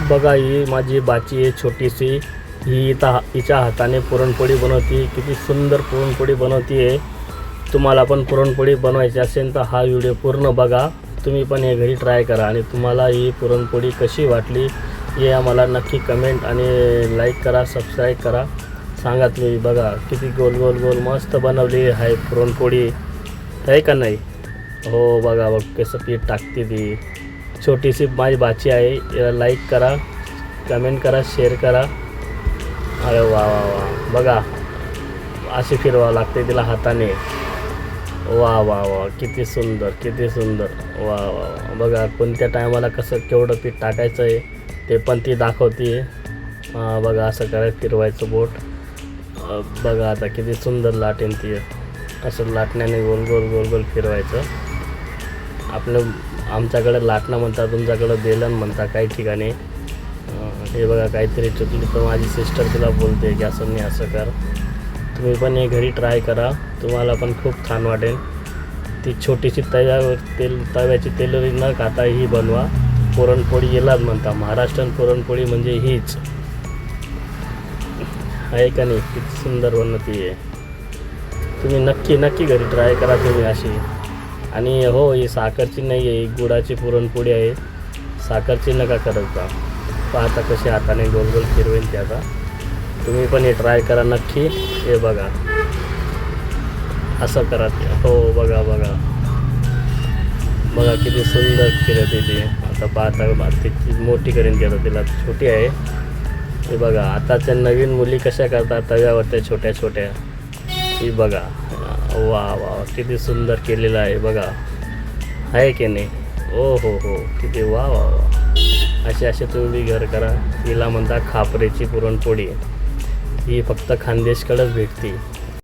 बघा ही माझी बाची आहे छोटीशी, ही हिच्या हाताने पुरणपोळी बनवते. किती सुंदर पुरणपोळी बनवते आहे. तुम्हाला पण पुरणपोळी बनवायची असेल तर हा व्हिडिओ पूर्ण बघा. तुम्ही पण हे घरी ट्राय करा आणि तुम्हाला ही पुरणपोळी कशी वाटली हे आम्हाला नक्की कमेंट आणि लाईक करा, सबस्क्राईब करा, सांगा तुम्ही. बघा किती गोल गोल गोल मस्त बनवली आहे पुरणपोळी, आहे का नाही? हो बघा बघ कसं पीठ टाकते ती. छोटीशी माझी बाची आहे. याला लाईक करा, कमेंट करा, शेअर करा. अरे वा वा वा, बघा अशी फिरवावं लागते तिला हाताने. वा वा वा, किती सुंदर किती सुंदर. वा वा वा, बघा कोणत्या टायमाला कसं केवढं पीठ टाकायचं आहे ते पण ती दाखवते. बघा असं करायचं, फिरवायचं बोट. बघा आता किती सुंदर लाटेन ती. असं लाटण्याने गोल गोल गोल गोल फिरवायचं. आमच्याकडे लाटणं म्हणतात, तुमच्याकडं बेलन म्हणतात काही ठिकाणी. हे बघा काहीतरी चुकली तर माझी सिस्टर तिला बोलते की असं नाही असं कर. तुम्ही पण हे घरी ट्राय करा, तुम्हाला पण खूप छान वाटेल. ती छोटीशी तव्याची तेलरी न खाता ही बनवा. पुरणपोळी यालाच म्हणता, महाराष्ट्रीयन पुरणपोळी म्हणजे हीच आहे का नाही? किती सुंदर बनवते आहे. तुम्ही नक्की नक्की घरी ट्राय करा तुम्ही अशी. आणि हो, ही साखरची नाही आहे, ही गुळाची पुरणपोळी आहे. साखरची नका करत जा. पाहता कशी हाताने गोल गोल फिरवेल ते. आता तुम्ही पण हे ट्राय करा नक्की. हे बघा असं करा ते. हो बघा बघा बघा किती सुंदर फिरते ती. आता पाहता तिची मोठी करीन ती, आता तिला छोटी आहे. हे बघा आताच्या नवीन मुली कशा करतात तव्यावरच्या छोट्या छोट्या. ही बघा वा वा किती सुंदर केलेलं आहे. बघा आहे की नाही? ओ हो किती वा वा वा. असे तुम्ही घर करा. हिला म्हणता खापरेची पुरणपोळी. ही फक्त खानदेशकडेच भेटते.